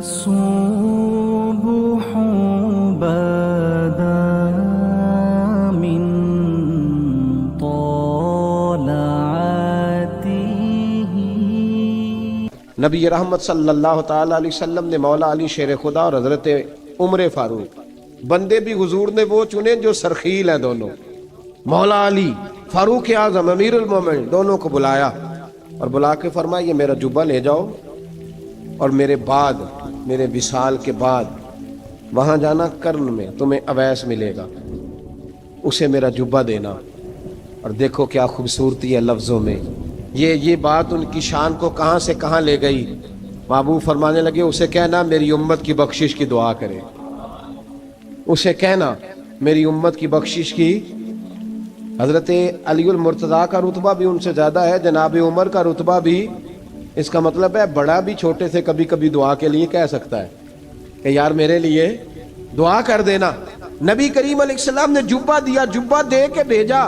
الصبح بدا من طلعته. نبی رحمت صلی اللہ تعالیٰ علیہ وسلم نے مولا علی شیر خدا اور حضرت عمر فاروق بندے بھی حضور نے وہ چنے جو سرخیل ہیں دونوں. مولا علی فاروق اعظم امیر المومنین دونوں کو بلایا اور بلا کے فرمایا یہ میرا جبہ لے جاؤ اور میرے بعد میرے وصال کے بعد وہاں جانا کرن میں تمہیں اویس ملے گا اسے میرا جبہ دینا. اور دیکھو کیا خوبصورتی ہے لفظوں میں. یہ بات ان کی شان کو کہاں سے کہاں لے گئی. محبوب فرمانے لگے اسے کہنا میری امت کی بخشش کی دعا کرے. اسے کہنا میری امت کی بخشش کی. حضرت علی المرتضیٰ کا رتبہ بھی ان سے زیادہ ہے. جناب عمر کا رتبہ بھی. اس کا مطلب ہے بڑا بھی چھوٹے سے کبھی کبھی دعا کے لیے کہہ سکتا ہے کہ یار میرے لیے دعا کر دینا. نبی کریم علیہ السلام نے جبہ دیا, جبہ دے کے بھیجا.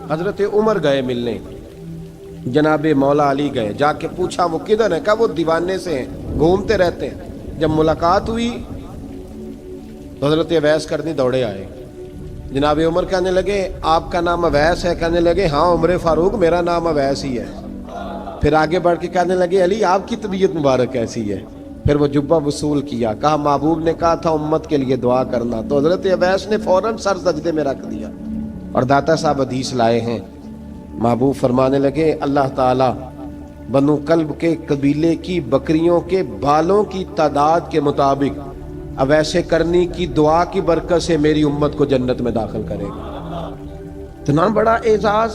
حضرت عمر گئے ملنے, جناب مولا علی گئے, جا کے پوچھا وہ کدھر ہے, کہا وہ دیوانے سے ہیں گھومتے رہتے ہیں. جب ملاقات ہوئی تو حضرت اویس کرنی دوڑے آئے. جناب عمر کہنے لگے آپ کا نام اویس ہے؟ کہنے لگے ہاں عمر فاروق میرا نام اویس ہی ہے. پھر آگے بڑھ کے کہنے لگے علی آپ کی طبیعت مبارک کیسی ہے؟ پھر وہ جبہ وصول کیا. کہا محبوب نے کہا تھا امت کے لیے دعا کرنا. تو حضرت اویس نے فوراً سر سجدے میں رکھ دیا. اور داتا صاحب حدیث لائے ہیں. محبوب فرمانے لگے اللہ تعالیٰ بنو کلب کے قبیلے کی بکریوں کے بالوں کی تعداد کے مطابق اویس کرنی کی دعا کی برکت سے میری امت کو جنت میں داخل کرے گا. اتنا بڑا اعزاز,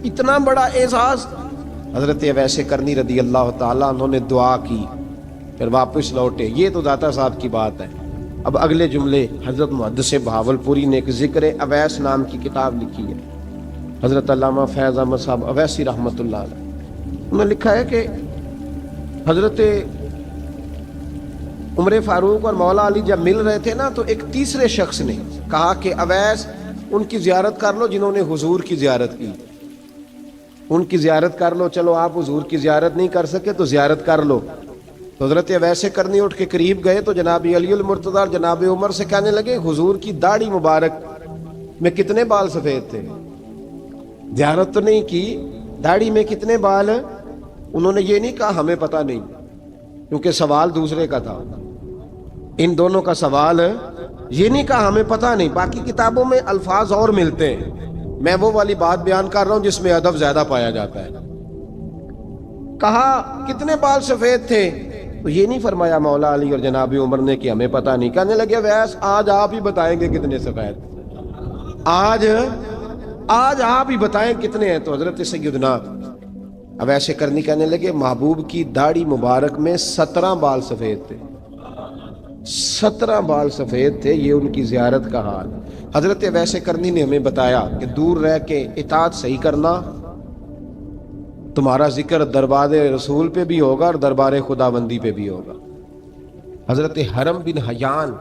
اتنا بڑا اعزاز. حضرت اویس کرنی رضی اللہ تعالیٰ انہوں نے دعا کی, پھر واپس لوٹے. یہ تو داتا صاحب کی بات ہے. اب اگلے جملے حضرت محدث بہاولپوری نے ایک ذکر اویس نام کی کتاب لکھی ہے. حضرت علامہ فیض احمد صاحب اویسی رحمۃ اللہ علیہ, انہوں نے لکھا ہے کہ حضرت عمر فاروق اور مولا علی جب مل رہے تھے نا تو ایک تیسرے شخص نے کہا کہ اویس ان کی زیارت کر لو جنہوں نے حضور کی زیارت کی, ان کی زیارت کر لو. چلو آپ حضور کی زیارت نہیں کر سکے تو زیارت کر لو. تو حضرت اویس کرنی اٹھ کے قریب گئے تو جناب علی المرتضیٰ اور جناب عمر سے کہنے لگے حضور کی داڑھی مبارک میں کتنے بال سفید تھے؟ زیارت تو نہیں کی, داڑھی میں کتنے بال؟ انہوں نے یہ نہیں کہا ہمیں پتہ نہیں, کیونکہ سوال دوسرے کا تھا. ان دونوں کا سوال یہ نہیں کہا ہمیں پتہ نہیں. باقی کتابوں میں الفاظ اور ملتے ہیں, میں وہ والی بات بیان کر رہا ہوں جس میں ادب زیادہ پایا جاتا ہے. کہا کتنے بال سفید تھے؟ تو یہ نہیں فرمایا مولا علی اور جناب عمر نے کہ ہمیں پتہ نہیں. کہنے لگے ویس آج آپ ہی بتائیں گے کتنے سفید, آج آپ ہی بتائیں کتنے ہیں. تو حضرت سیدنا اویس کرنی کہنے لگے محبوب کی داڑھی مبارک میں 17 بال سفید تھے. 17 بال سفید تھے. یہ ان کی زیارت کا حال. حضرت اویس کرنی نے ہمیں بتایا کہ دور رہ کے اطاعت صحیح کرنا, تمہارا ذکر دربار رسول پہ بھی ہوگا اور دربار خداوندی پہ بھی ہوگا. حضرت حرم بن حیان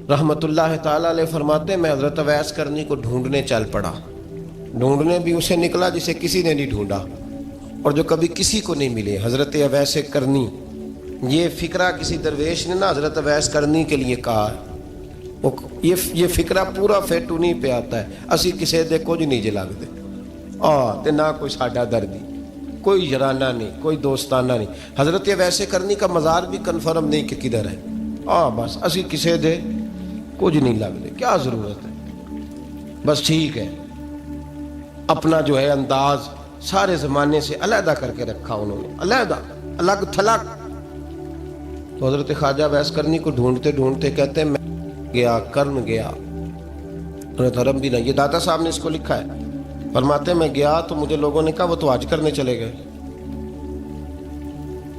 رحمت اللہ تعالیٰ علیہ فرماتے ہیں میں حضرت اویس کرنی کو ڈھونڈنے چل پڑا. ڈھونڈنے بھی اسے نکلا جسے کسی نے نہیں ڈھونڈا اور جو کبھی کسی کو نہیں ملے. حضرت اویس کرنی, یہ فکرہ کسی درویش نے نا حضرت اویس کرنی کے لیے کہا. یہ فکرہ پورا فیٹونی پہ آتا ہے. اسی کسے دے کچھ نہیں جے لگتے تے نہ کوئی ساڈا دردی, کوئی یارانہ نہیں, کوئی دوستانہ نہیں. حضرت اویس کرنی کا مزار بھی کنفرم نہیں کہ کدھر ہے. بس اسی کسے دے کچھ نہیں لگتے, کیا ضرورت ہے. بس ٹھیک ہے, اپنا جو ہے انداز سارے زمانے سے علیحدہ کر کے رکھا انہوں نے, علیحدہ, الگ تھلگ. تو حضرت خواجہ اویس کرنی کو ڈھونڈتے ڈھونڈتے کہتے ہیں میں گیا, کرن گیا. حضرت حرم بھی نہیں, یہ داتا صاحب نے اس کو لکھا ہے. فرماتے ہیں میں گیا تو مجھے لوگوں نے کہا وہ تو حج کرنے چلے گئے.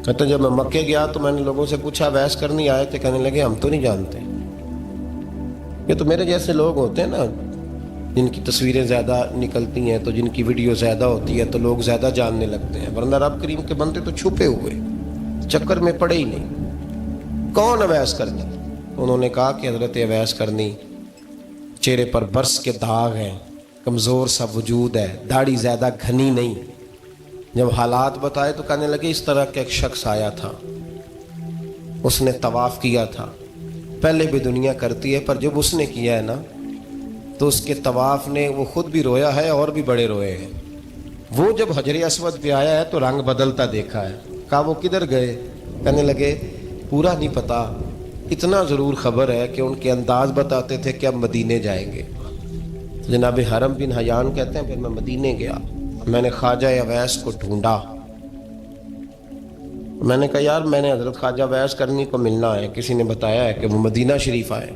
کہتے ہیں جب میں مکے گیا تو میں نے لوگوں سے پوچھا اویس کرنی آئے تھے؟ کہنے لگے ہم تو نہیں جانتے. یہ تو میرے جیسے لوگ ہوتے ہیں نا جن کی تصویریں زیادہ نکلتی ہیں تو جن کی ویڈیو زیادہ ہوتی ہے تو لوگ زیادہ جاننے لگتے ہیں, ورنہ رب کریم کے بندے تو چھپے ہوئے چکر میں پڑے ہی نہیں. کون اویس کرنی؟ انہوں نے کہا کہ حضرت اویس کرنی, چہرے پر برس کے داغ ہیں, کمزور سا وجود ہے, داڑھی زیادہ گھنی نہیں. جب حالات بتائے تو کہنے لگے اس طرح کا ایک شخص آیا تھا اس نے طواف کیا تھا، پہلے بھی دنیا کرتی ہے، پر جب اس نے کیا ہے نا تو اس کے طواف نے وہ خود بھی رویا ہے اور بھی بڑے روئے ہیں۔ وہ جب حجر اسود پہ آیا ہے تو رنگ بدلتا دیکھا ہے۔ کہا وہ کدھر گئے؟ کہنے لگے پورا نہیں پتا، اتنا ضرور خبر ہے کہ ان کے انداز بتاتے تھے کہ اب مدینے جائیں گے۔ جناب حرم بن حیان کہتے ہیں پھر میں مدینے گیا، میں نے خواجہ اویس کو ڈھونڈا، میں نے کہا یار میں نے حضرت خواجہ اویس کرنی کو ملنا ہے، کسی نے بتایا ہے کہ وہ مدینہ شریف آئے،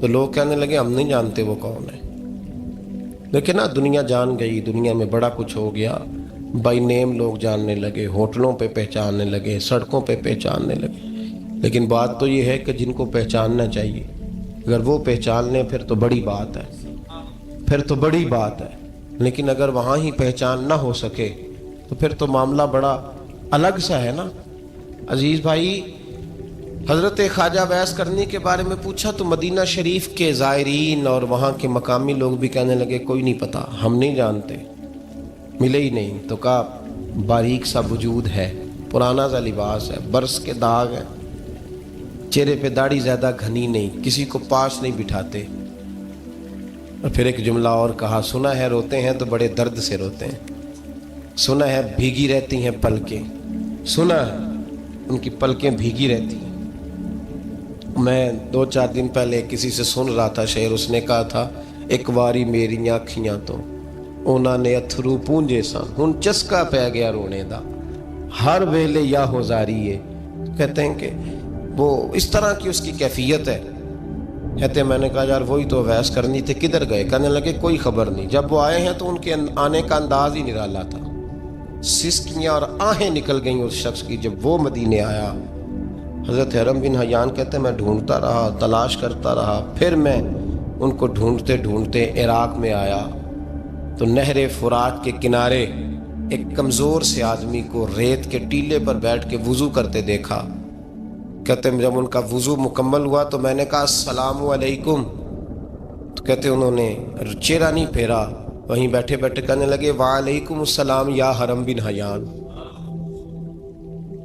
تو لوگ کہنے لگے ہم نہیں جانتے وہ کون ہے۔ لیکن نا دنیا جان گئی، دنیا میں بڑا کچھ ہو گیا، بائی نیم لوگ جاننے لگے، ہوٹلوں پہ پہچاننے لگے، سڑکوں پہ پہچاننے لگے۔ لیکن بات تو یہ ہے کہ جن کو پہچاننا چاہیے اگر وہ پہچان لیں پھر تو بڑی بات ہے، پھر تو بڑی بات ہے۔ لیکن اگر وہاں ہی پہچان نہ ہو سکے تو پھر تو معاملہ بڑا الگ سا ہے نا۔ عزیز بھائی، حضرت خواجہ اویس کرنی کے بارے میں پوچھا تو مدینہ شریف کے زائرین اور وہاں کے مقامی لوگ بھی کہنے لگے کوئی نہیں پتا، ہم نہیں جانتے، ملے ہی نہیں۔ تو کہا باریک سا وجود ہے، پرانا سا لباس ہے، برس کے داغ ہیں، چہرے پہ داڑھی زیادہ گھنی نہیں، کسی کو پاس نہیں بٹھاتے۔ اور پھر ایک جملہ اور کہا، سنا ہے روتے ہیں تو بڑے درد سے روتے ہیں، سنا ہے بھیگی رہتی ہیں پلکیں، سنا ہے ان کی پلکیں بھیگی رہتی ہیں۔ میں 2-4 دن پہلے کسی سے سن رہا تھا شعر، اس نے کہا تھا ایک واری میری آنکھیاں تو انہوں نے اتھرو پونجے سن، ہن چسکا پہ گیا رونے دا، ہر ویلے یا ہوزاری ہے۔ کہتے ہیں کہ وہ اس طرح کی اس کی کیفیت ہے۔ کہتے ہیں میں نے کہا یار وہی تو اویس کرنی تھے، کدھر گئے؟ کہنے لگے کوئی خبر نہیں، جب وہ آئے ہیں تو ان کے آنے کا انداز ہی نرالا تھا، سسکیاں اور آہیں نکل گئیں اس شخص کی جب وہ مدینے آیا۔ حضرت حرم بن حیان کہتے ہیں میں ڈھونڈتا رہا، تلاش کرتا رہا، پھر میں ان کو ڈھونڈتے ڈھونڈتے عراق میں آیا تو نہر فرات کے کنارے ایک کمزور سے آدمی کو ریت کے ٹیلے پر بیٹھ کے وضو کرتے دیکھا۔ کہتے ہیں جب ان کا وضو مکمل ہوا تو میں نے کہا السلام علیکم، تو کہتے انہوں نے چہرہ نہیں پھیرا، وہیں بیٹھے بیٹھے کہنے لگے وعلیکم السلام یا حرم بن حیان،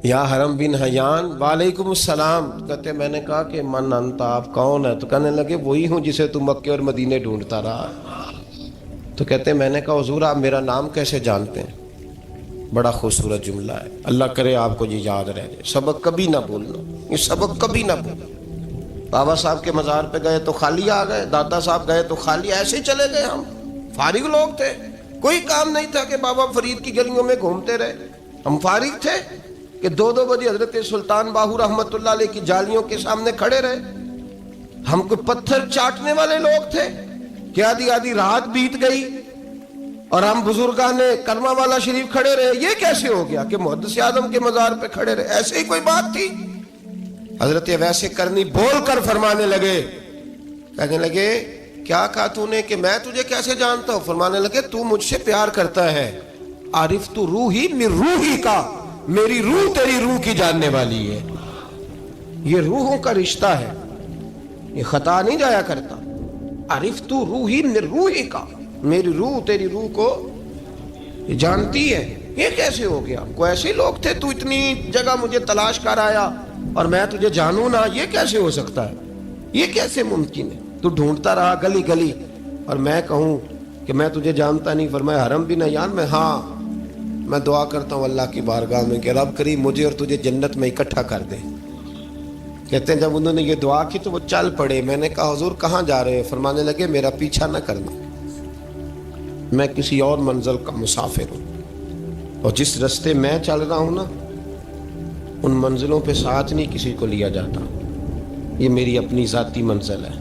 یا حرم بن حیان وعلیکم السلام۔ کہتے میں نے کہا کہ من انت، آپ کون ہے؟ تو کہنے لگے وہی ہوں جسے تم مکے اور مدینے ڈھونڈتا رہا۔ تو کہتے میں نے کہا حضور آپ میرا نام کیسے جانتے ہیں؟ بڑا خوبصورت جملہ ہے، اللہ کرے آپ کو یہ یاد رہ جائے، سبق کبھی نہ بھولنا، یہ سبق کبھی نہ بھولنا۔ بابا صاحب کے مزار پہ گئے تو خالی آ گئے، دادا صاحب گئے تو خالی، ایسے ہی چلے گئے۔ ہم فارغ لوگ تھے، کوئی کام نہیں تھا کہ بابا فرید کی گلیوں میں گھومتے رہے، ہم فارغ تھے کہ 2 بجے حضرت سلطان باہو رحمت اللہ علیہ کی جالیوں کے سامنے کھڑے رہے۔ ہم کوئی پتھر چاٹنے والے لوگ تھے کہ آدھی رات بیت گئی اور ہم بزرگان کرما والا شریف کھڑے رہے؟ یہ کیسے ہو گیا کہ محدث اعظم کے مزار پہ کھڑے رہے؟ ایسے ہی کوئی بات تھی؟ حضرت اویس کرنی بول کر فرمانے لگے، کہنے لگے کیا کہا تو نے کہ میں تجھے کیسے جانتا ہوں؟ فرمانے لگے تو مجھ سے پیار کرتا ہے، عارف تو روحی من روحی کا، میری روح تیری روح کی جاننے والی ہے۔ یہ روحوں کا رشتہ ہے، یہ خطا نہیں جایا کرتا۔ عارف تو روحی من روحی کا، میری روح تیری روح کو جانتی ہے۔ یہ کیسے ہو گیا؟ کوئی ایسے لوگ تھے تو اتنی جگہ مجھے تلاش کر آیا اور میں تجھے جانوں نہ؟ یہ کیسے ہو سکتا ہے؟ یہ کیسے ممکن ہے؟ تو ڈھونڈتا رہا گلی گلی اور میں کہوں کہ میں تجھے جانتا نہیں؟ فرمایا حرم بن حیان میں دعا کرتا ہوں اللہ کی بارگاہ میں کہ رب کریم مجھے اور تجھے جنت میں اکٹھا کر دے۔ کہتے ہیں جب انہوں نے یہ دعا کی تو وہ چل پڑے۔ میں نے کہا حضور کہاں جا رہے ہیں؟ فرمانے لگے میرا پیچھا نہ کرنا، میں کسی اور منزل کا مسافر ہوں، اور جس رستے میں چل رہا ہوں نا ان منزلوں پہ ساتھ نہیں کسی کو لیا جاتا، یہ میری اپنی ذاتی منزل ہے،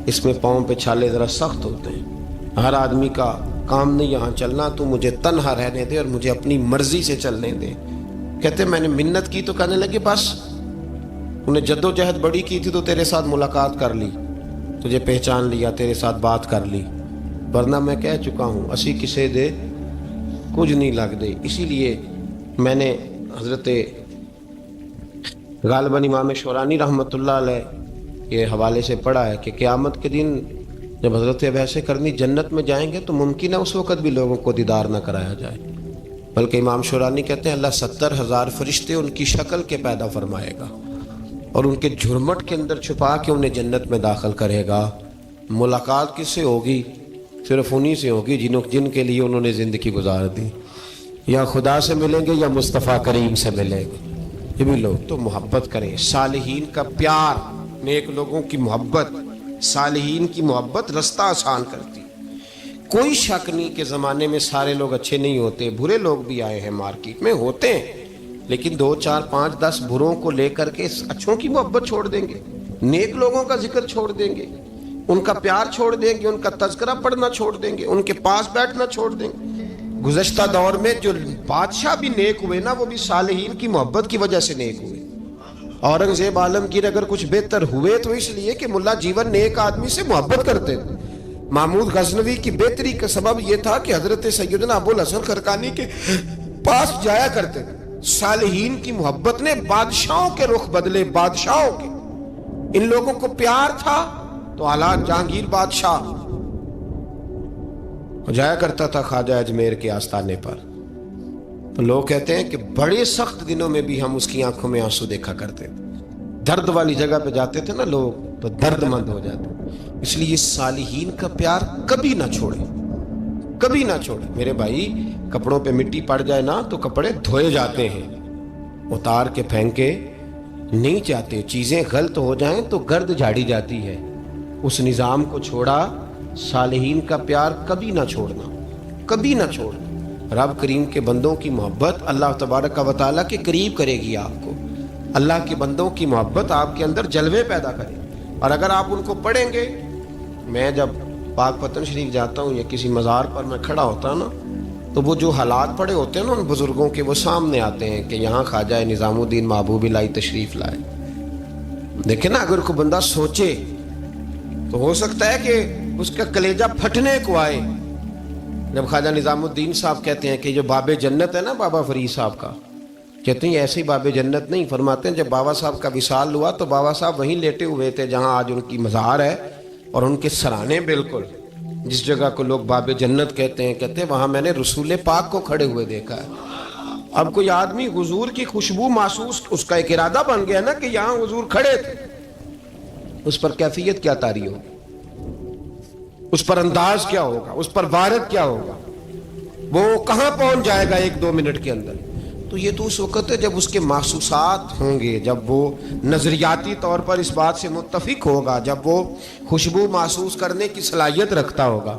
اس میں پاؤں پہ چھالے ذرا سخت ہوتے ہیں، ہر آدمی کا کام نہیں یہاں چلنا، تو مجھے تنہا رہنے دے اور مجھے اپنی مرضی سے چلنے دے۔ کہتے میں نے منت کی تو کہنے لگے بس انہیں جد و جہد بڑی کی تھی تو تیرے ساتھ ملاقات کر لی، تجھے پہچان لیا، تیرے ساتھ بات کر لی، ورنہ میں کہہ چکا ہوں اسی کسے دے کچھ نہیں لگ دے۔ اسی لیے میں نے حضرت غالباً امام شورانی رحمۃ اللہ علیہ کے حوالے سے پڑھا ہے کہ قیامت کے دن جب حضرت اویس کرنی جنت میں جائیں گے تو ممکن ہے اس وقت بھی لوگوں کو دیدار نہ کرایا جائے، بلکہ امام شورانی کہتے ہیں اللہ 70,000 فرشتے ان کی شکل کے پیدا فرمائے گا اور ان کے جھرمٹ کے اندر چھپا کے انہیں جنت میں داخل کرے گا۔ ملاقات کس سے ہوگی؟ صرف انہی سے ہوگی جن کے لیے انہوں نے زندگی گزار دی۔ یا خدا سے ملیں گے یا مصطفیٰ کریم سے ملیں گے۔ یہ بھی لوگ تو محبت کریں، صالحین کا پیار، نیک لوگوں کی محبت، صالحین کی محبت رستہ آسان کرتی۔ کوئی شک نہیں کہ زمانے میں سارے لوگ اچھے نہیں ہوتے، برے لوگ بھی آئے ہیں مارکیٹ میں، ہوتے ہیں، لیکن 2 4 5 10 بروں کو لے کر کے اچھوں کی محبت چھوڑ دیں گے، نیک لوگوں کا ذکر چھوڑ دیں گے، ان کا پیار چھوڑ دیں گے، ان کا تذکرہ پڑھنا چھوڑ دیں گے، ان کے پاس بیٹھنا چھوڑ دیں گے۔ گزشتہ دور میں جو بادشاہ بھی نیک ہوئے نا، وہ بھی صالحین کی محبت کی وجہ سے نیک ہوئے۔ اورنگزیب عالمگیر اگر کچھ بہتر ہوئے تو اس لیے کہ ملا جیون نیک آدمی سے محبت کرتے تھے۔ محمود غزنوی کی بہتری کا سبب یہ تھا کہ حضرت سیدنا ابو الحسن خرقانی کے پاس جایا کرتے تھے۔ صالحین کی محبت نے بادشاہوں کے رخ بدلے، بادشاہوں کے۔ ان لوگوں کو پیار تھا تو حالات جہانگیر بادشاہ جایا کرتا تھا خواجہ اجمیر کے آستانے پر، تو لوگ کہتے ہیں کہ بڑے سخت دنوں میں بھی ہم اس کی آنکھوں میں آنسو دیکھا کرتے تھے۔ درد والی جگہ پہ جاتے تھے نا لوگ تو درد مند ہو جاتے۔ اس لیے صالحین کا پیار کبھی نہ چھوڑے، کبھی نہ چھوڑے۔ میرے بھائی، کپڑوں پہ مٹی پڑ جائے نا تو کپڑے دھوئے جاتے ہیں، اتار کے پھینکے نہیں جاتے۔ چیزیں غلط ہو جائیں تو گرد جھاڑی جاتی ہے۔ اس نظام کو چھوڑا، صالحین کا پیار کبھی نہ چھوڑنا، کبھی نہ چھوڑنا۔ رب کریم کے بندوں کی محبت اللہ تبارک و تعالیٰ کے قریب کرے گی آپ کو۔ اللہ کے بندوں کی محبت آپ کے اندر جلوے پیدا کرے، اور اگر آپ ان کو پڑھیں گے۔ میں جب پاک پتن شریف جاتا ہوں یا کسی مزار پر میں کھڑا ہوتا ہوں نا، تو وہ جو حالات پڑے ہوتے ہیں نا ان بزرگوں کے، وہ سامنے آتے ہیں کہ یہاں خواجہ نظام الدین محبوب الہی تشریف لائے۔ دیکھیں نا، اگر کوئی بندہ سوچے تو ہو سکتا ہے کہ اس کا کلیجہ پھٹنے کو آئے جب خواجہ نظام الدین صاحب کہتے ہیں کہ جو باب جنت ہے نا بابا فرید صاحب کا، کہتے ہیں ایسی باب جنت نہیں، فرماتے ہیں جب بابا صاحب کا وصال ہوا تو بابا صاحب وہیں لیٹے ہوئے تھے جہاں آج ان کی مزار ہے، اور ان کے سرانے بالکل جس جگہ کو لوگ باب جنت کہتے ہیں وہاں میں نے رسول پاک کو کھڑے ہوئے دیکھا ہے۔ اب کوئی آدمی حضور کی خوشبو محسوس، اس کا ایک ارادہ بن گیا نا کہ یہاں حضور کھڑے تھے، اس پر کیفیت کیا طاری ہوگی، اس پر انداز کیا ہوگا، اس پر وارد کیا ہوگا، وہ کہاں پہنچ جائے گا 1-2 منٹ کے اندر۔ تو یہ تو اس وقت ہے جب اس کے محسوسات ہوں گے، جب وہ نظریاتی طور پر اس بات سے متفق ہوگا، جب وہ خوشبو محسوس کرنے کی صلاحیت رکھتا ہوگا۔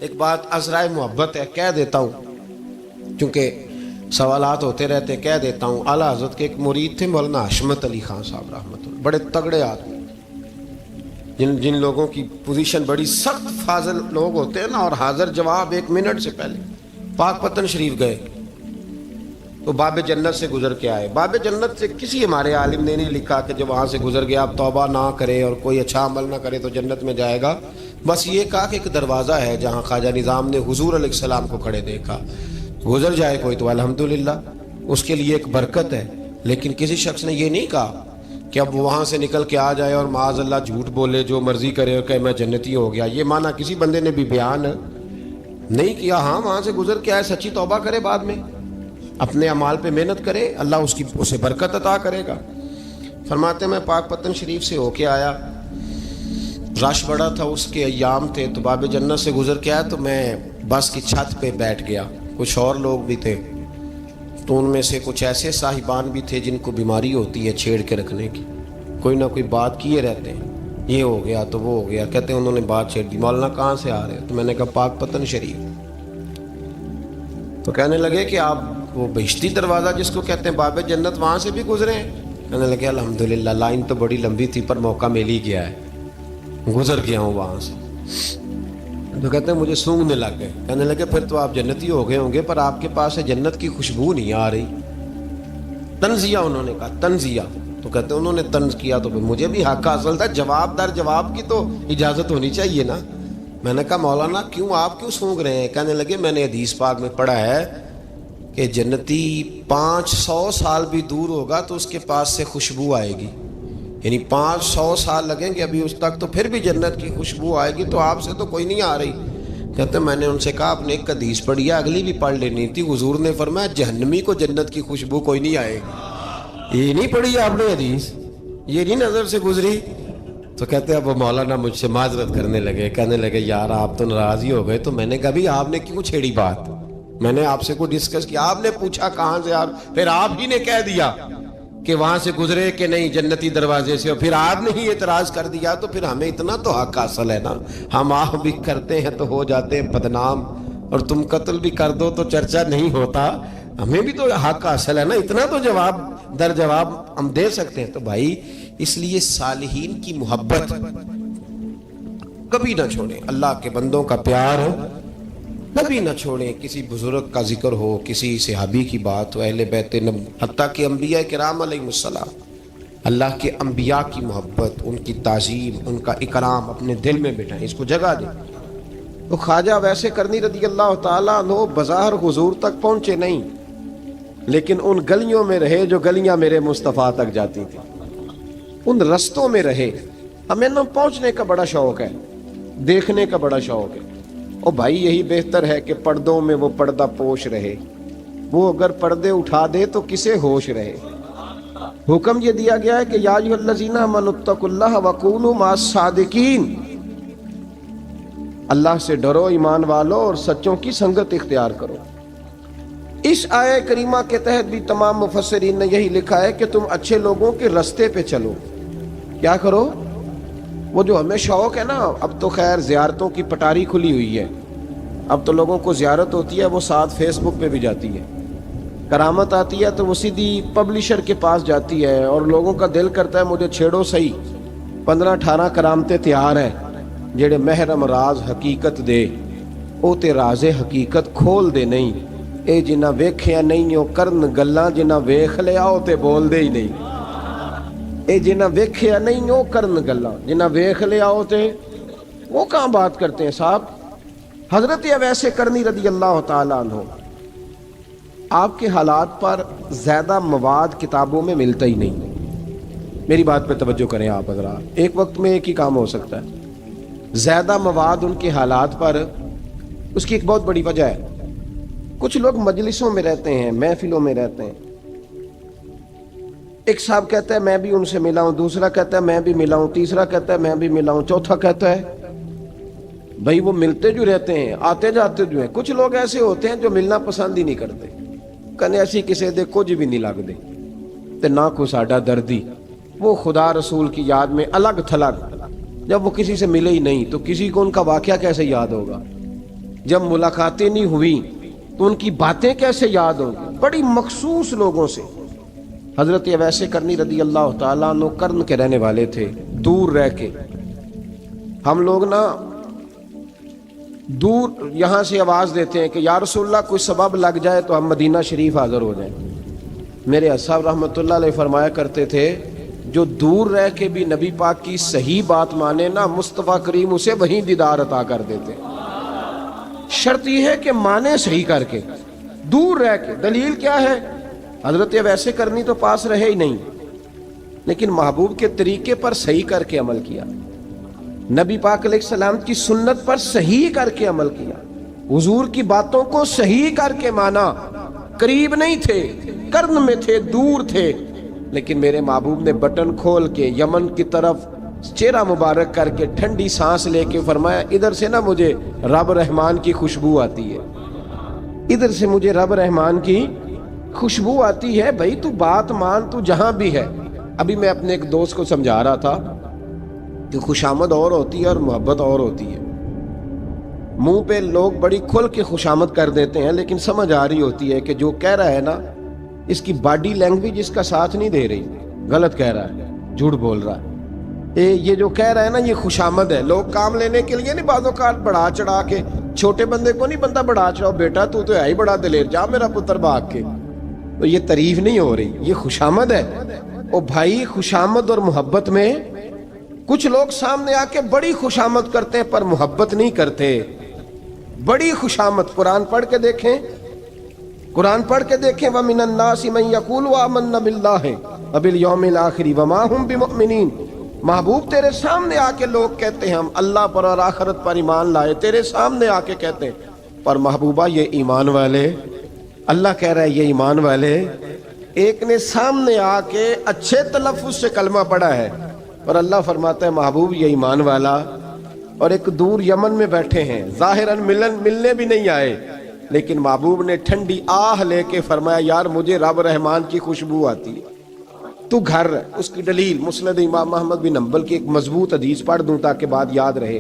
ایک بات عذرائے محبت ہے، کہہ دیتا ہوں کیونکہ سوالات ہوتے رہتے، کہہ دیتا ہوں۔ اعلیٰ حضرت کے ایک مرید تھے مولانا حشمت علی خان صاحب رحمۃ اللہ، بڑے تگڑے آدمی، جن لوگوں کی پوزیشن بڑی سخت فاضل لوگ ہوتے ہیں نا، اور حاضر جواب 1 منٹ سے پہلے۔ پاک پتن شریف گئے تو باب جنت سے گزر کے آئے۔ باب جنت سے کسی ہمارے عالم نے نہیں لکھا کہ جب وہاں سے گزر گیا اب توبہ نہ کرے اور کوئی اچھا عمل نہ کرے تو جنت میں جائے گا، بس یہ کہا کہ ایک دروازہ ہے جہاں خواجہ نظام نے حضور علیہ السلام کو کھڑے دیکھا، گزر جائے کوئی تو الحمدللہ اس کے لیے ایک برکت ہے۔ لیکن کسی شخص نے یہ نہیں کہا کہ اب وہاں سے نکل کے آ جائے اور معاذ اللہ جھوٹ بولے، جو مرضی کرے اور کہے میں جنتی ہو گیا۔ یہ معنی کسی بندے نے بھی بیان نہیں کیا۔ ہاں، وہاں سے گزر کے آئے، سچی توبہ کرے، بعد میں اپنے اعمال پہ محنت کرے، اللہ اسے برکت عطا کرے گا۔ فرماتے میں پاک پتن شریف سے ہو کے آیا، رش بڑا تھا، اس کے ایام تھے، تو باب جنت سے گزر کے آیا تو میں بس کی چھت پہ بیٹھ گیا۔ کچھ اور لوگ بھی تھے، تو ان میں سے کچھ ایسے صاحبان بھی تھے جن کو بیماری ہوتی ہے چھیڑ کے رکھنے کی، کوئی نہ کوئی بات کیے رہتے ہیں، یہ ہو گیا تو وہ ہو گیا۔ کہتے ہیں انہوں نے بات چھیڑ دی، مولانا کہاں سے آ رہے ہیں؟ تو میں نے کہا پاک پتن شریف۔ تو کہنے لگے کہ آپ وہ بہشتی دروازہ جس کو کہتے ہیں باب جنت، وہاں سے بھی گزرے ہیں؟ کہنے لگے الحمدللہ، لائن تو بڑی لمبی تھی پر موقع مل ہی گیا ہے، گزر گیا ہوں وہاں سے۔ تو کہتے ہیں مجھے سونگنے لگ گئے۔ کہنے لگے پھر تو آپ جنتی ہو گئے ہوں گے، پر آپ کے پاس سے جنت کی خوشبو نہیں آ رہی۔ تنزیہ انہوں نے کہا، تنزیہ۔ تو کہتے ہیں انہوں نے طنز کیا تو مجھے بھی حق حاصل تھا، جواب در جواب کی تو اجازت ہونی چاہیے نا۔ میں نے کہا مولانا آپ کیوں سونگ رہے ہیں؟ کہنے لگے میں نے حدیث پاک میں پڑھا ہے کہ جنتی 500 سال بھی دور ہوگا تو اس کے پاس سے خوشبو آئے گی، یعنی 500 سال لگیں گے ابھی اس تک تو پھر بھی جنت کی خوشبو آئے گی، تو آپ سے تو کوئی نہیں آ رہی۔ کہتے میں نے ان سے کہا آپ نے ایک حدیث پڑھی ہے، اگلی بھی پڑھ لینی تھی۔ حضور نے فرمایا جہنمی کو جنت کی خوشبو کوئی نہیں آئے گی۔ یہ نہیں پڑھی آپ نے حدیث؟ یہ نہیں نظر سے گزری. تو کہتے ہیں اب وہ مولانا مجھ سے معذرت کرنے لگے, کہنے لگے یار آپ تو ناراض ہی ہو گئے. تو میں نے کہا بھی آپ نے کیوں چھیڑی بات؟ میں نے آپ سے کوئی ڈسکس کیا؟ آپ نے پوچھا کہاں سے, یار پھر آپ ہی نے کہہ دیا کہ وہاں سے گزرے کہ نہیں جنتی دروازے سے, اور پھر آپ نے ہی اعتراض کر دیا. تو پھر ہمیں اتنا تو حق حاصل ہے نا, ہم آپ بھی کرتے ہیں تو ہو جاتے ہیں بدنام, اور تم قتل بھی کر دو تو چرچا نہیں ہوتا. ہمیں بھی تو حق حاصل ہے نا, اتنا تو جواب در جواب ہم دے سکتے ہیں. تو بھائی اس لیے صالحین کی محبت کبھی نہ چھوڑیں, اللہ کے بندوں کا پیار کبھی نہ چھوڑیں. کسی بزرگ کا ذکر ہو, کسی صحابی کی بات ہو, اہل بیت نبی, حتیٰ کہ انبیاء کرام علیہ السلام, اللہ کے انبیاء کی محبت, ان کی تعظیم, ان کا اکرام اپنے دل میں بٹھائیں, اس کو جگہ دیں. تو خواجہ ویسے کرنی رضی اللہ تعالیٰ عنہ بظاہر حضور تک پہنچے نہیں, لیکن ان گلیوں میں رہے جو گلیاں میرے مصطفیٰ تک جاتی تھیں, ان رستوں میں رہے. ہمیں نہ پہنچنے کا بڑا شوق ہے, دیکھنے کا بڑا شوق ہے. اور بھائی یہی بہتر ہے کہ پردوں میں وہ پردہ پوش رہے, وہ اگر پردے اٹھا دے تو کسے ہوش رہے. حکم یہ دیا گیا ہے کہ یا ایھا الذین آمنوا اتقوا اللہ وکونوا مع الصادقین, اللہ سے ڈرو ایمان والو اور سچوں کی سنگت اختیار کرو. اس آیہ کریمہ کے تحت بھی تمام مفسرین نے یہی لکھا ہے کہ تم اچھے لوگوں کے رستے پہ چلو. کیا کرو؟ وہ جو ہمیں شوق ہے نا, اب تو خیر زیارتوں کی پٹاری کھلی ہوئی ہے, اب تو لوگوں کو زیارت ہوتی ہے وہ ساتھ فیس بک پہ بھی جاتی ہے. کرامت آتی ہے تو وہ سیدھی پبلشر کے پاس جاتی ہے, اور لوگوں کا دل کرتا ہے مجھے چھیڑو صحیح. 15-18 کرامتیں تیار ہیں جڑے محرم راز حقیقت دے, او تے راز حقیقت کھول دے نہیں. اے جنہ ویکھیا نہیں او کرن گلاں, جنہ ویکھ لیا او تے بول دے ہی نہیں. اے جنہ ویکھیا نہیں او کرن گلاں, جنہ ویکھ لیا او تے وہ کہاں بات کرتے ہیں صاحب. حضرت اویس کرنی رضی اللہ تعالیٰ عنہ, آپ کے حالات پر زیادہ مواد کتابوں میں ملتا ہی نہیں. میری بات پہ توجہ کریں آپ حضرات, ایک وقت میں ایک ہی کام ہو سکتا ہے. زیادہ مواد ان کے حالات پر, اس کی ایک بہت بڑی وجہ ہے. کچھ لوگ مجلسوں میں رہتے ہیں, محفلوں میں رہتے ہیں, ایک صاحب کہتا ہے میں بھی ان سے ملا ہوں, دوسرا کہتا ہے میں بھی ملا ہوں, تیسرا کہتا ہے میں بھی ملا ہوں, چوتھا کہتا ہے بھائی وہ ملتے جو رہتے ہیں, آتے جاتے جو ہیں. کچھ لوگ ایسے ہوتے ہیں جو ملنا پسند ہی نہیں کرتے, کہنے ایسی کسی دے کچھ بھی نہیں لگ دے تے نہ کو ساڈا دردی. وہ خدا رسول کی یاد میں الگ تھلگ, جب وہ کسی سے ملے ہی نہیں تو کسی کو ان کا واقعہ کیسے یاد ہوگا؟ جب ملاقاتیں نہیں ہوئی تو ان کی باتیں کیسے یاد ہوں گی؟ بڑی مخصوص لوگوں سے. حضرت اویس کرنی رضی اللہ تعالیٰ عنہ کرن کے رہنے والے تھے, دور رہ کے. ہم لوگ نا دور یہاں سے آواز دیتے ہیں کہ یا رسول اللہ کوئی سبب لگ جائے تو ہم مدینہ شریف حاضر ہو جائیں. میرے صاحب رحمۃ اللہ علیہ فرمایا کرتے تھے جو دور رہ کے بھی نبی پاک کی صحیح بات مانے نا, مصطفیٰ کریم اسے وہیں دیدار عطا کر دیتے. شرط یہ ہے کہ مانے صحیح کر کے, دور رہ کے. دلیل کیا ہے؟ حضرت اویس کرنی تو پاس رہے ہی نہیں, لیکن محبوب کے طریقے پر صحیح کر کے عمل کیا, نبی پاک علیہ السلام کی سنت پر صحیح کر کے عمل کیا, حضور کی باتوں کو صحیح کر کے مانا. قریب نہیں تھے, کرن میں تھے, دور تھے, لیکن میرے محبوب نے بٹن کھول کے یمن کی طرف چہرہ مبارک کر کے ٹھنڈی سانس لے کے فرمایا ادھر سے نا مجھے رب رحمان کی خوشبو آتی ہے, ادھر سے مجھے رب رحمان کی خوشبو آتی ہے. بھائی تو بات مان, تو جہاں بھی ہے. ابھی میں اپنے ایک دوست کو سمجھا رہا تھا کہ خوشامد اور ہوتی ہے اور محبت اور ہوتی ہے. منہ پہ لوگ بڑی کھل کے خوشامد کر دیتے ہیں, لیکن سمجھ آ رہی ہوتی ہے کہ جو کہہ رہا ہے نا اس کی باڈی لینگویج اس کا ساتھ نہیں دے رہی, غلط کہہ رہا ہے, جھوٹ بول رہا ہے. یہ جو کہہ رہا ہے نا یہ خوشامد ہے. لوگ کام لینے کے لیے نہیں بعض اوقات بڑھا چڑھا کے, چھوٹے بندے کو نہیں بندہ بڑھا چڑھاؤ, بیٹا تو ہے ہی بڑا دلیر, جا میرا پتر بھاگ کے. تو یہ تعریف نہیں ہو رہی, یہ خوشامد ہے. او بھائی خوشامد اور محبت میں کچھ لوگ سامنے آ کے بڑی خوشامد کرتے ہیں پر محبت نہیں کرتے. بڑی خوشامد قرآن پڑھ کے دیکھیں, قرآن پڑھ کے دیکھیں وَمِنَ النَّاسِ مَن يَقُولُ آمَنَّا بِاللَّهِ وَبِالْيَوْمِ الْآخِرِ وَمَا هُمْ بِمُؤْمِنِينَ. محبوب تیرے سامنے آ کے لوگ کہتے ہیں ہم اللہ پر اور آخرت پر ایمان لائے, تیرے سامنے آ کے کہتے ہیں, پر محبوبہ یہ ایمان والے, اللہ کہہ رہا ہے یہ ایمان والے ایک نے سامنے آ کے اچھے تلفظ سے کلمہ پڑھا ہے، اور اللہ فرماتا ہے محبوب یہ ایمان والا، اور ایک دور یمن میں بیٹھے ہیں، ظاہراً ملنے بھی نہیں آئے، لیکن محبوب نے ٹھنڈی آہ لے کے فرمایا یار مجھے رب رحمان کی خوشبو آتی ہے، تو گھر۔ اس کی دلیل مسند امام احمد بن حنبل کی ایک مضبوط حدیث پڑھ دوں تاکہ بات یاد رہے۔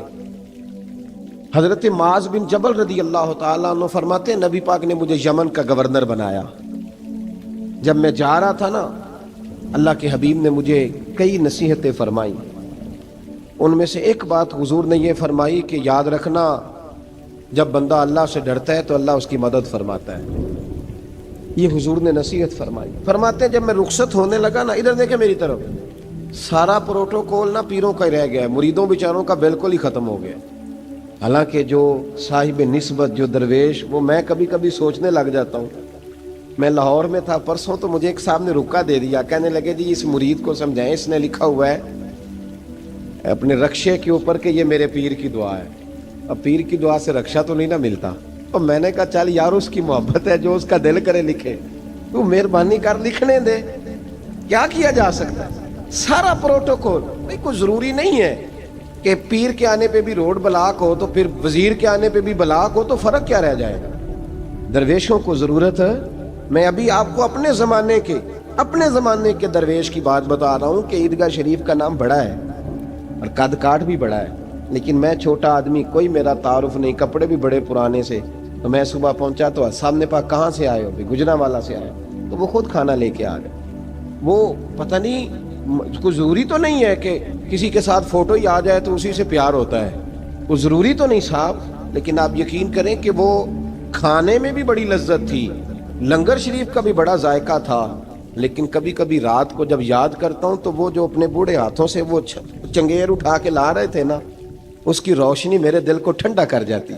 حضرت معاذ بن جبل رضی اللہ تعالیٰ عنہ فرماتے ہیں نبی پاک نے مجھے یمن کا گورنر بنایا۔ جب میں جا رہا تھا نا، اللہ کے حبیب نے مجھے کئی نصیحتیں فرمائیں، ان میں سے ایک بات حضور نے یہ فرمائی کہ یاد رکھنا جب بندہ اللہ سے ڈرتا ہے تو اللہ اس کی مدد فرماتا ہے۔ یہ حضور نے نصیحت فرمائی۔ فرماتے ہیں جب میں رخصت ہونے لگا نا، ادھر دیکھیں میری طرف، سارا پروٹوکول نا پیروں کا ہی رہ گیا ہے، مریدوں بیچاروں کا بالکل ہی ختم ہو گیا۔ حالانکہ جو صاحب نسبت، جو درویش، وہ میں کبھی کبھی سوچنے لگ جاتا ہوں۔ میں لاہور میں تھا پرسوں، تو مجھے ایک صاحب نے رکا دے دیا، کہنے لگے جی اس مرید کو سمجھائیں، اس نے لکھا ہوا ہے اپنے رکشے کے اوپر کہ یہ میرے پیر کی دعا ہے۔ اب پیر کی دعا سے رکشہ تو نہیں نہ ملتا، اور میں نے کہا چل یار اس کی محبت ہے، جو اس کا دل کرے لکھے، تو مہربانی کر لکھنے دے، کیا کیا جا سکتا ہے۔ سارا پروٹوکول بھائی کوئی ضروری نہیں ہے کہ پیر کے آنے پہ بھی روڈ بلاک ہو تو پھر وزیر کے آنے پہ بھی بلاک ہو، تو فرق کیا رہ جائے گا۔ درویشوں کو ضرورت ہے۔ میں ابھی آپ کو اپنے زمانے کے درویش کی بات بتا رہا ہوں کہ عیدگاہ شریف کا نام بڑا ہے اور قد کاٹ بھی بڑا ہے، لیکن میں چھوٹا آدمی، کوئی میرا تعارف نہیں، کپڑے بھی بڑے پرانے سے، تو میں صبح پہنچا تو سامنے پاک کہاں سے آئے ہو؟ گجرانوالہ سے آئے، تو وہ خود کھانا لے کے آ گئے۔ وہ پتہ نہیں، کوئی ضروری تو نہیں ہے کہ کسی کے ساتھ فوٹو ہی آ جائے تو اسی سے پیار ہوتا ہے، وہ ضروری تو نہیں صاحب، لیکن آپ یقین کریں کہ وہ کھانے میں بھی بڑی لذت تھی، لنگر شریف کا بھی بڑا ذائقہ تھا۔ لیکن کبھی کبھی رات کو جب یاد کرتا ہوں تو وہ جو اپنے بوڑھے ہاتھوں سے وہ چنگیر اٹھا کے لا رہے تھے نا، اس کی روشنی میرے دل کو ٹھنڈا کر جاتی۔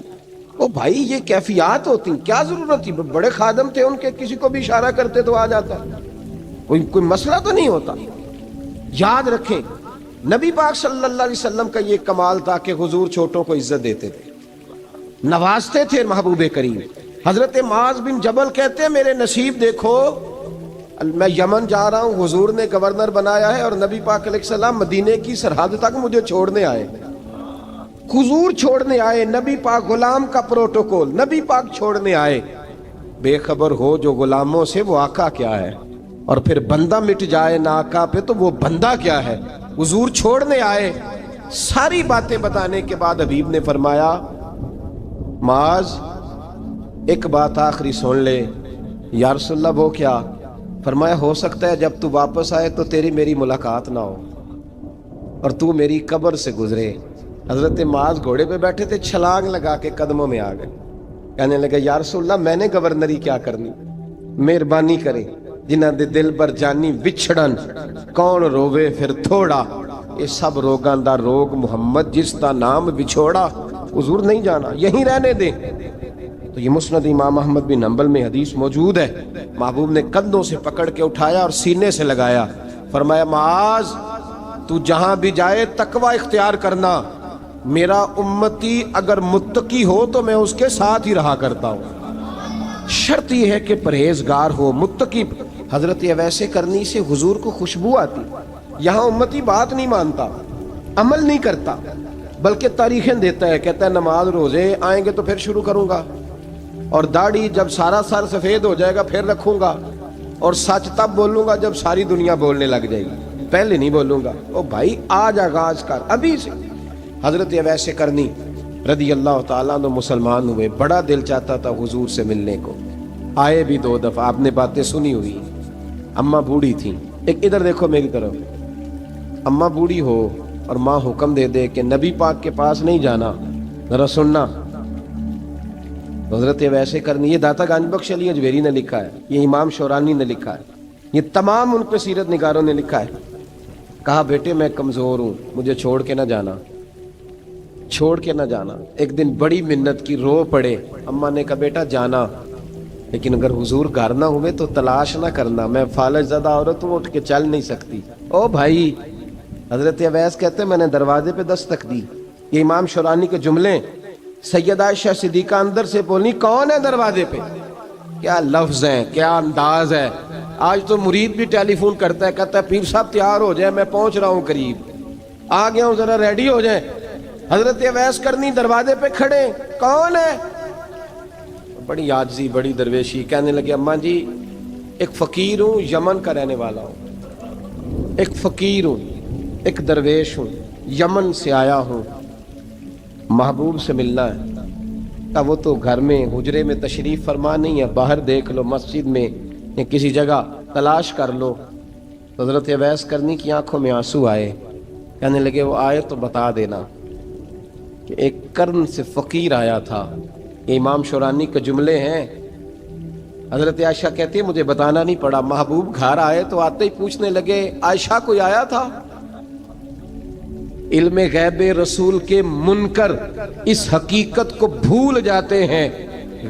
او بھائی یہ کیفیات ہوتی، کیا ضرورت تھی؟ بڑے خادم تھے ان کے، کسی کو بھی اشارہ کرتے تو آ جاتا، کوئی مسئلہ تو نہیں ہوتا۔ یاد رکھیں نبی پاک صلی اللہ علیہ وسلم کا یہ کمال تھا کہ حضور چھوٹوں کو عزت دیتے تھے، نوازتے تھے محبوب کریم۔ حضرت معاذ بن جبل کہتے ہیں میرے نصیب دیکھو، میں یمن جا رہا ہوں، حضور نے گورنر بنایا ہے، اور نبی پاک علیہ السلام مدینے کی سرحد تک مجھے چھوڑنے آئے، حضور چھوڑنے آئے، نبی پاک غلام کا پروٹوکول، نبی پاک چھوڑنے آئے۔ بے خبر ہو جو غلاموں سے وہ آقا کیا ہے، اور پھر بندہ مٹ جائے نہ آقا پہ تو وہ بندہ کیا ہے۔ حضور چھوڑنے آئے، ساری باتیں بتانے کے بعد حبیب نے فرمایا معاذ ایک بات آخری سن لے۔ یا رسول اللہ وہ کیا؟ فرمایا ہو سکتا ہے جب تو واپس آئے تو تیری میری ملاقات نہ ہو اور تو میری قبر سے گزرے۔ حضرت معاذ گھوڑے پہ بیٹھے تھے، چھلانگ لگا کے قدموں میں آ گئے، کہنے لگے یا رسول اللہ میں نے گورنری کیا کرنی، مہربانی کرے، جنہ دے دل بر جانی وچھڑن کون روے پھر تھوڑا، یہ سب روگاں دا روگ محمد جس دا نام بچھوڑا۔ حضور نہیں جانا، یہیں رہنے دیں۔ تو یہ مسند امام احمد بن حنبل میں حدیث موجود ہے، محبوب نے کندھوں سے پکڑ کے اٹھایا اور سینے سے لگایا، فرمایا معاذ تو جہاں بھی جائے تقوی اختیار کرنا، میرا امتی اگر متقی ہو تو میں اس کے ساتھ ہی رہا کرتا ہوں، شرط یہ ہے کہ پرہیزگار ہو، متقی۔ حضرت اویس کرنی سے حضور کو خوشبو آتی، یہاں امتی بات نہیں مانتا، عمل نہیں کرتا، بلکہ تاریخیں دیتا ہے، کہتا ہے نماز روزے آئیں گے تو پھر شروع کروں گا، اور داڑھی جب سارا سر سفید ہو جائے گا پھر رکھوں گا، اور سچ تب بولوں گا جب ساری دنیا بولنے لگ جائے گی، پہلے نہیں بولوں گا۔ او بھائی آج آغاز کر ابھی سے۔ حضرت اویس کرنی رضی اللہ تعالیٰ عنہ مسلمان ہوئے، بڑا دل چاہتا تھا حضور سے ملنے کو، آئے بھی 2 دفعہ، آپ نے باتیں سنی ہوئی، اماں بوڑھی تھیں۔ ایک ادھر دیکھو میری طرف، اماں بوڑھی ہو اور ماں حکم دے دے کہ نبی پاک کے پاس نہیں جانا، ذرا سننا۔ حضرت اویس کرنی، یہ داتا گنج بخش علی اجویری نے لکھا ہے، یہ امام شورانی نے لکھا ہے، یہ تمام ان پہ سیرت نگاروں نے لکھا ہے۔ کہا بیٹے میں کمزور ہوں، مجھے چھوڑ کے نہ جانا، چھوڑ کے نہ جانا۔ ایک دن بڑی منت کی، رو پڑے، اماں نے کہا بیٹا جانا، لیکن اگر حضور گھر نہ ہوئے تو تلاش نہ کرنا، میں فالج زدہ عورت ہوں، اٹھ کے چل نہیں سکتی۔ او بھائی، حضرت اویس کہتے ہیں میں نے دروازے پہ دستک دی، یہ امام شورانی کے جملے، سیدہ عائشہ صدیقہ اندر سے بولنی کون ہے دروازے پہ؟ کیا لفظ ہیں، کیا انداز ہے، آج تو مرید بھی ٹیلی فون کرتا ہے, کہتا ہے پیر صاحب تیار ہو جائے, میں پہنچ رہا ہوں قریب, آ گیا ہوں, ذرا ریڈی ہو جائیں. حضرت اویس کرنی دروازے پہ کھڑے, کون ہے؟ بڑی عاجزی, بڑی درویشی, کہنے لگے اماں جی ایک فقیر ہوں, یمن کا رہنے والا ہوں, ایک فقیر ہوں, ایک درویش ہوں, یمن سے آیا ہوں, محبوب سے ملنا ہے. اب وہ تو گھر میں حجرے میں تشریف فرما نہیں ہے, باہر دیکھ لو, مسجد میں یا کسی جگہ تلاش کر لو. حضرت اویس کرنی کی آنکھوں میں آنسو آئے, کہنے لگے وہ آئے تو بتا دینا کہ ایک کرن سے فقیر آیا تھا. یہ امام شورانی کے جملے ہیں. حضرت عائشہ کہتی ہے مجھے بتانا نہیں پڑا, محبوب گھر آئے تو آتے ہی پوچھنے لگے عائشہ کوئی آیا تھا؟ علم غیب رسول کے منکر اس حقیقت کو بھول جاتے ہیں.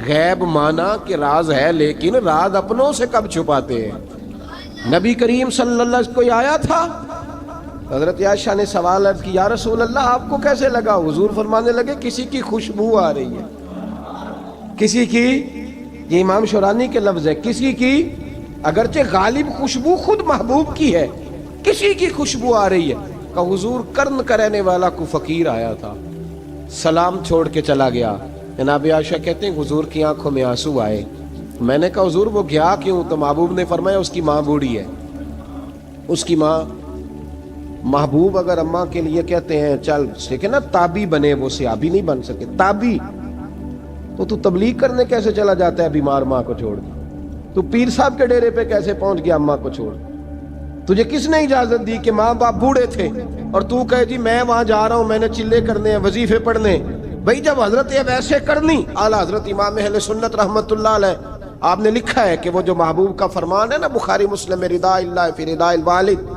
غیب مانا کہ راز ہے, لیکن راز اپنوں سے کب چھپاتے ہیں. نبی کریم صلی اللہ علیہ وسلم کوئی آیا تھا؟ حضرت عائشہ نے سوال عرض کی یا رسول اللہ آپ کو کیسے لگا؟ حضور فرمانے لگے کسی کی خوشبو آ رہی ہے. کسی کی, یہ امام شورانی کے لفظ ہے, کسی کی, اگرچہ غالب خوشبو خود محبوب کی ہے, کسی کی خوشبو آ رہی ہے. کہ حضور کرن کا رہنے والا کو فقیر آیا تھا, سلام چھوڑ کے چلا گیا. جناب عائشہ کہتے ہیں حضور کی آنکھوں میں آنسو آئے. میں نے کہا حضور وہ گیا کیوں؟ تو محبوب نے فرمایا اس کی ماں بوڑھی ہے, اس کی ماں. محبوب اگر اماں کے لیے کہتے ہیں چل دیکھیں نا تابی بنے, وہ صحابی نہیں بن سکے, تابی, تو تبلیغ کرنے کیسے چلا جاتا ہے بیمار ماں کو چھوڑ کے؟ تو پیر صاحب کے ڈیرے پہ کیسے پہنچ گیا اماں کو چھوڑ؟ تجھے کس نے اجازت دی کہ ماں باپ بوڑھے تھے اور تو کہے جی میں وہاں جا رہا ہوں, میں نے چلے کرنے ہیں, وظیفے پڑھنے؟ بھئی جب حضرت ویسے کرنی اعلیٰ حضرت امام اہل سنت رحمت اللہ علیہ آپ نے لکھا ہے کہ وہ جو محبوب کا فرمان ہے نا بخاری مسلم میں, رضا اللہ فی رضا الوالد,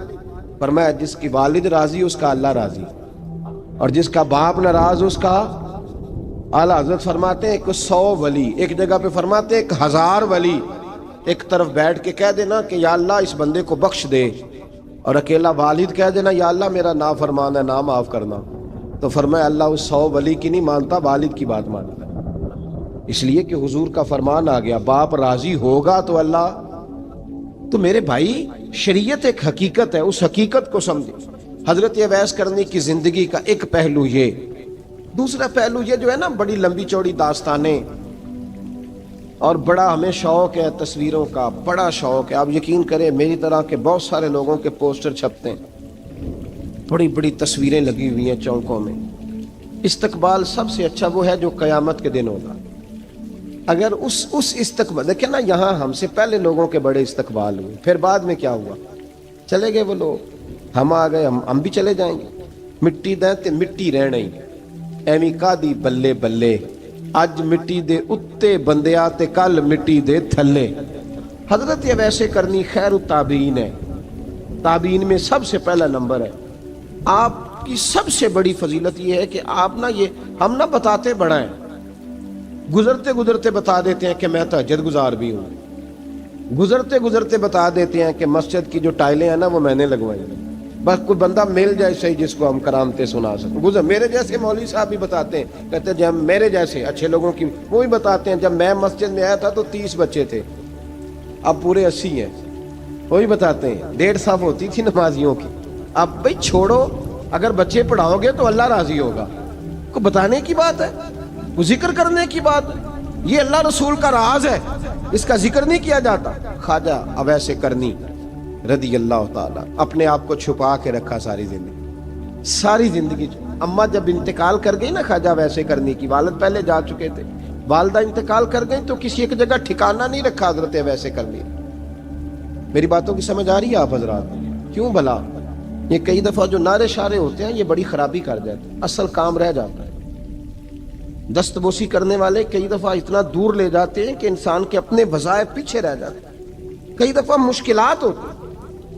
فرمایا جس کی والد راضی اس کا اللہ راضی, اور جس کا باپ ناراض اس کا. اعلیٰ حضرت فرماتے ہیں ایک 100 ولی, ایک جگہ پہ فرماتے ہیں 1000 ولی ایک طرف بیٹھ کے کہہ دینا کہ یا اللہ اس بندے کو بخش دے, اور اکیلا والد کہہ دینا یا اللہ میرا نافرمان ہے نا معاف کرنا. تو فرمایا اللہ اس 100 ولی کی نہیں مانتا, والد کی بات مانتا. اس لیے کہ حضور کا فرمان آ گیا باپ راضی ہوگا تو اللہ. تو میرے بھائی شریعت ایک حقیقت ہے, اس حقیقت کو سمجھے. حضرت اویس کرنی کی زندگی کا ایک پہلو یہ, دوسرا پہلو یہ جو ہے نا بڑی لمبی چوڑی داستانیں, اور بڑا ہمیں شوق ہے تصویروں کا, بڑا شوق ہے. آپ یقین کریں میری طرح کے بہت سارے لوگوں کے پوسٹر چھپتے ہیں, بڑی بڑی تصویریں لگی ہوئی ہیں چوکوں میں. استقبال سب سے اچھا وہ ہے جو قیامت کے دن ہوگا. اگر اس استقبال دیکھیں نا, یہاں ہم سے پہلے لوگوں کے بڑے استقبال ہوئے, پھر بعد میں کیا ہوا, چلے گئے وہ لوگ, ہم آ گئے, ہم بھی چلے جائیں گے. مٹی دیں تے مٹی رہنا ہی, ایویں کا دی بلے بلے, اج مٹی دے اتے بندیا تے کل مٹی دے تھلے. حضرت ویسے کرنی خیر التابعین ہے, تابعین میں سب سے پہلا نمبر ہے. آپ کی سب سے بڑی فضیلت یہ ہے کہ آپ نا, یہ ہم نہ بتاتے بڑا ہیں, گزرتے گزرتے بتا دیتے ہیں کہ میں تہجد گزار بھی ہوں, گزرتے گزرتے بتا دیتے ہیں کہ مسجد کی جو ٹائلیں ہیں نا وہ میں نے لگوائی ہیں. بس کوئی بندہ مل جائے صحیح جس کو ہم کرامتیں سنا سکیں. میرے جیسے مولوی صاحب بھی بتاتے ہیں, کہتے ہیں جب میرے جیسے اچھے لوگوں کی وہ بھی بتاتے ہیں جب میں مسجد میں آیا تھا تو 30 بچے تھے, اب پورے 80 ہیں. وہی بتاتے ہیں 1.5 صف ہوتی تھی نمازیوں کی. اب بھائی چھوڑو, اگر بچے پڑھاؤ گے تو اللہ راضی ہوگا. کو بتانے کی بات ہے, وہ ذکر کرنے کی بات ہے. یہ اللہ رسول کا راز ہے, اس کا ذکر نہیں کیا جاتا. خواجہ اویس کرنی رضی اللہ تعالیٰ اپنے آپ کو چھپا کے رکھا ساری زندگی. اماں جب انتقال کر گئی نا خواجہ اویس کرنی کی, والد پہلے جا چکے تھے, والدہ انتقال کر گئی تو کسی ایک جگہ ٹھکانہ نہیں رکھا حضرت اویس کرنی. میری باتوں کی سمجھ آ رہی ہے آپ حضرات؟ کیوں بھلا یہ کئی دفعہ جو نعرے شارے ہوتے ہیں یہ بڑی خرابی کر جاتے ہیں, اصل کام رہ جاتا ہے. دست بوسی کرنے والے کئی دفعہ اتنا دور لے جاتے ہیں کہ انسان کے اپنے وظائف پیچھے رہ جاتے ہیں, کئی دفعہ مشکلات ہوتی ہیں.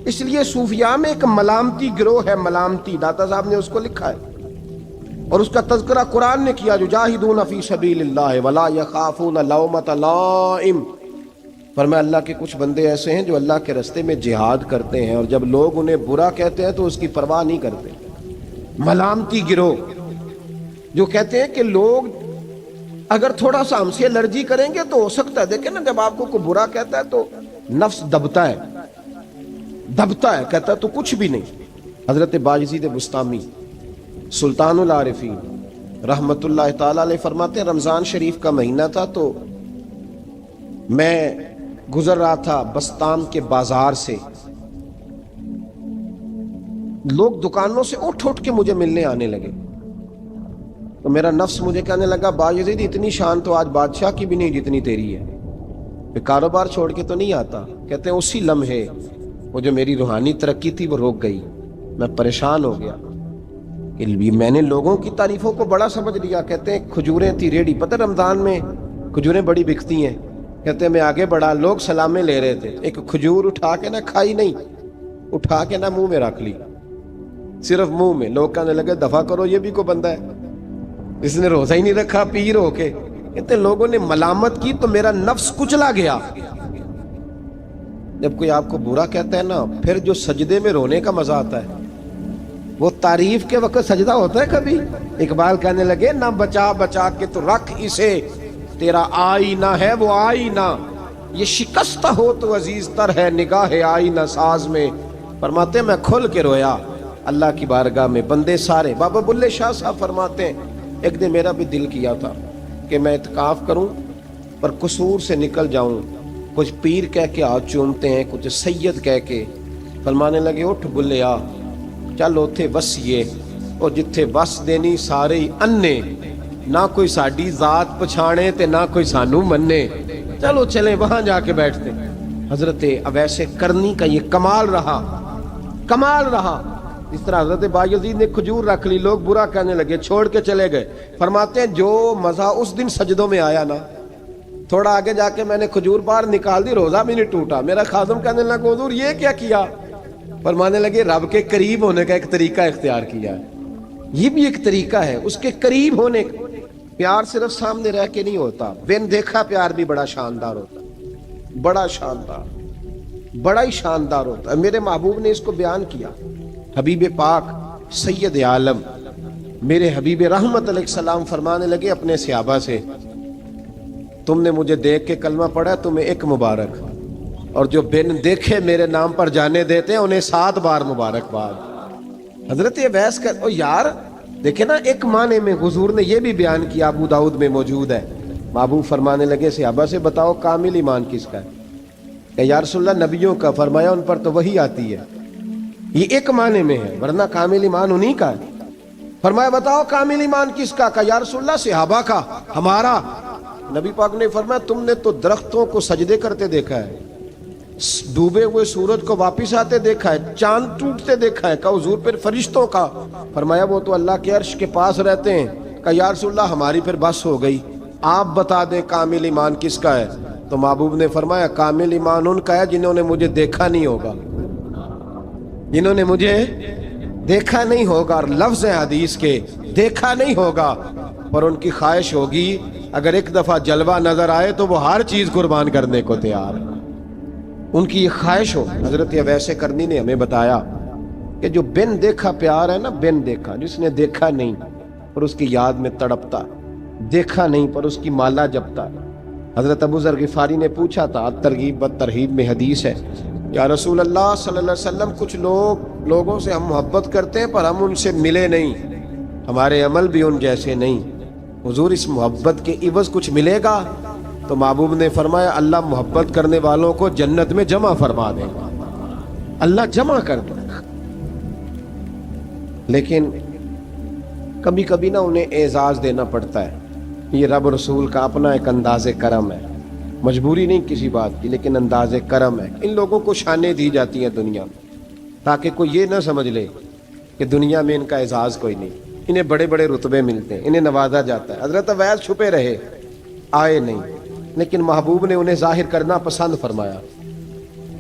اس لیے صوفیاء میں ایک ملامتی گروہ ہے, ملامتی, داتا صاحب نے اس کو لکھا ہے اور اس کا تذکرہ قرآن نے کیا, جو جاہدون فی سبیل اللہ ولا یخافون لومۃ لائم. فرمایا اللہ کے کچھ بندے ایسے ہیں جو اللہ کے راستے میں جہاد کرتے ہیں اور جب لوگ انہیں برا کہتے ہیں تو اس کی پرواہ نہیں کرتے. ملامتی گروہ جو کہتے ہیں کہ لوگ اگر تھوڑا سا ہم سے الرجی کریں گے تو ہو سکتا ہے, دیکھیں نا جب آپ کو کوئی برا کہتا ہے تو نفس دبتا ہے، کہتا ہے تو کچھ بھی نہیں۔ حضرت باجزید بستامی سلطان العارفین رحمت اللہ تعالی علیہ فرماتے ہیں رمضان شریف کا مہینہ تھا تو میں گزر رہا تھا بستام کے بازار سے، لوگ دکانوں سے اٹھ کے مجھے ملنے آنے لگے، تو میرا نفس مجھے کہنے لگا باجزید اتنی شان تو آج بادشاہ کی بھی نہیں جتنی تیری ہے، پھر کاروبار چھوڑ کے تو نہیں آتا۔ کہتے ہیں اسی لمحے وہ جو میری روحانی ترقی تھی وہ روک گئی، میں پریشان ہو گیا کہ میں نے لوگوں کی تعریفوں کو بڑا سمجھ لیا۔ کہتے ہیں کھجوریں تھی ریڈی، پتہ رمضان میں کھجوریں بڑی بکتی ہیں، کہتے ہیں میں آگے بڑھا، لوگ سلامیں لے رہے تھے، ایک کھجور اٹھا کے نہ کھائی نہیں، اٹھا کے نہ منہ میں رکھ لی، صرف منہ میں۔ لوگ کہنے لگے دفع کرو، یہ بھی کوئی بندہ ہے، اس نے روزہ ہی نہیں رکھا، پیر ہو کے۔ کہتے ہیں لوگوں نے ملامت کی تو میرا نفس کچلا گیا۔ جب کوئی آپ کو برا کہتا ہے نا، پھر جو سجدے میں رونے کا مزہ آتا ہے، وہ تعریف کے وقت سجدہ ہوتا ہے کبھی؟ اقبال کہنے لگے نہ بچا بچا کے تو رکھ اسے، تیرا آئینہ ہے وہ آئینہ، یہ شکستہ ہو تو عزیز تر ہے نگاہ آئینہ ساز میں۔ فرماتے ہیں میں کھل کے رویا اللہ کی بارگاہ میں، بندے سارے۔ بابا بلے شاہ صاحب فرماتے ہیں ایک دن میرا بھی دل کیا تھا کہ میں اعتکاف کروں پر قصور سے نکل جاؤں، کچھ پیر کہہ کے ہاتھ چومتے ہیں، کچھ سید کہہ کے۔ فرمانے لگے اٹھ بلے آ، چل اوتھے وسیے اور جتھے وس دینی سارے ہی انے، نہ کوئی ساڈی ذات پچھانے تے نہ کوئی سانو مننے، چلو چلیں وہاں جا کے بیٹھتے۔ حضرت اویس کرنی کا یہ کمال رہا۔ اس طرح حضرت بایزید نے کھجور رکھ لی، لوگ برا کہنے لگے، چھوڑ کے چلے گئے۔ فرماتے ہیں جو مزہ اس دن سجدوں میں آیا نا، تھوڑا آگے جا کے میں نے کھجور باہر نکال دی، روزہ بھی نہیں ٹوٹا۔ میرا خادم کہنے لگا حضور یہ کیا کیا؟ فرمانے لگے رب کے قریب ہونے کا ایک طریقہ اختیار کیا ہے، یہ بھی ایک طریقہ ہے اس کے قریب ہونے کا۔ پیار صرف سامنے رہ کے نہیں ہوتا، بن دیکھا پیار بھی بڑا شاندار ہوتا ہے، بڑا ہی شاندار ہوتا ہے۔ میرے محبوب نے اس کو بیان کیا، حبیب پاک سید عالم میرے حبیب رحمت علیہ السلام فرمانے لگے اپنے صحابہ سے، تم نے مجھے دیکھ کے کلمہ پڑھا، تمہیں ایک مبارک، اور جو بن دیکھے میرے نام پر جانے دیتے ہیں انہیں 7 بار مبارکباد۔ حضرت اویس کا یار دیکھیں نا، ایک معنی میں حضور نے یہ بھی بیان کیا، ابو داؤد میں موجود ہے۔ محبوب فرمانے لگے صحابہ سے بتاؤ کامل ایمان کس کا ہے؟ کہ یا رسول اللہ نبیوں کا۔ فرمایا ان پر تو وہی آتی ہے، یہ ایک معنی میں ہے، ورنہ کامل ایمان انہی کا ہے۔ فرمایا بتاؤ کامل ایمان کس کا؟ کہ یا رسول اللہ صحابہ کا، ہمارا۔ نبی پاک نے فرمایا تم نے تو درختوں کو سجدے کرتے دیکھا ہے، ڈوبے ہوئے سورج کو واپس آتے دیکھا ہے، چاند ٹوٹتے دیکھا ہے۔ کہ حضور پھر فرشتوں کا؟ فرمایا وہ تو اللہ کے عرش کے پاس رہتے ہیں۔ کہ یا رسول اللہ ہماری پھر بس ہو گئی، آپ بتا دیں کامل ایمان کس کا ہے؟ تو محبوب نے فرمایا کامل ایمان ان کا ہے جنہوں نے مجھے دیکھا نہیں ہوگا، جنہوں نے مجھے دیکھا نہیں ہوگا، اور لفظ حدیث کے دیکھا نہیں ہوگا، پر ان کی خواہش ہوگی اگر ایک دفعہ جلوہ نظر آئے تو وہ ہر چیز قربان کرنے کو تیار ہے، ان کی یہ خواہش ہو۔ حضرت اویس کرنی نے ہمیں بتایا کہ جو بن دیکھا پیار ہے نا، بن دیکھا، جس نے دیکھا نہیں پر اس کی یاد میں تڑپتا، دیکھا نہیں پر اس کی مالا جپتا۔ حضرت ابو ذر غفاری نے پوچھا تھا، ترغیب و ترہیب میں حدیث ہے، یا رسول اللہ صلی اللہ علیہ وسلم کچھ لوگوں سے ہم محبت کرتے ہیں پر ہم ان سے ملے نہیں، ہمارے عمل بھی ان جیسے نہیں، حضور اس محبت کے عوض کچھ ملے گا؟ تو محبوب نے فرمایا اللہ محبت کرنے والوں کو جنت میں جمع فرما دے گا، اللہ جمع کر دے گا۔ لیکن کبھی کبھی نا انہیں اعزاز دینا پڑتا ہے، یہ رب رسول کا اپنا ایک انداز کرم ہے، مجبوری نہیں کسی بات کی، لیکن انداز کرم ہے۔ ان لوگوں کو شانیں دی جاتی ہیں دنیا میں تاکہ کوئی یہ نہ سمجھ لے کہ دنیا میں ان کا اعزاز کوئی نہیں، انہیں بڑے بڑے رتبے ملتے ہیں، انہیں نوازا جاتا ہے۔ حضرت اویس چھپے رہے، آئے نہیں، لیکن محبوب نے انہیں ظاہر کرنا پسند فرمایا۔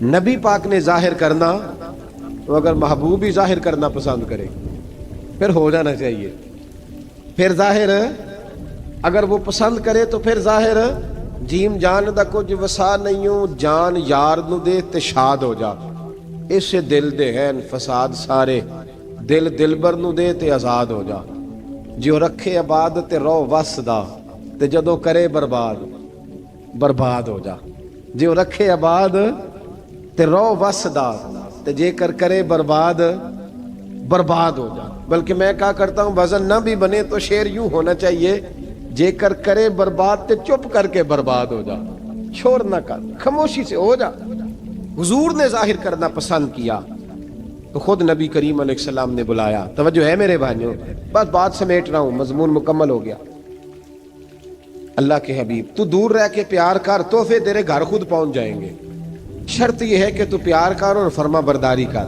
نبی پاک نے ظاہر کرنا، تو اگر محبوب ہی ظاہر کرنا پسند کرے پھر ہو جانا چاہیے، پھر ظاہر اگر وہ پسند کرے تو پھر ظاہر جیم جان دا کچھ وسا نہیں ہوں، جان یار نو دے تے شاد ہو جا، اس سے دل دے ہیں فساد سارے، دل دلبر نو دے تے آزاد ہو جا، جو رکھے آباد تے رو وس دا تے جدوں کرے برباد ہو جا، جو رکھے آباد تے رو وسدا تے جے کر کرے برباد برباد ہو جا. بلکہ میں کہا کرتا ہوں وزن نہ بھی بنے تو شعر یوں ہونا چاہیے جے کر کرے برباد تے چپ کر کے برباد ہو جا. شور نہ کر, خاموشی سے ہو جا. حضور نے ظاہر کرنا پسند کیا تو خود نبی کریم علیہ السلام نے بلایا. توجہ ہے میرے بھائیوں, بس بات سمیٹ رہا ہوں, مضمون مکمل ہو گیا. اللہ کے حبیب تو دور رہ کے پیار کر, تحفے تیرے گھر خود پہنچ جائیں گے. شرط یہ ہے کہ تو پیار کر اور فرما برداری کر.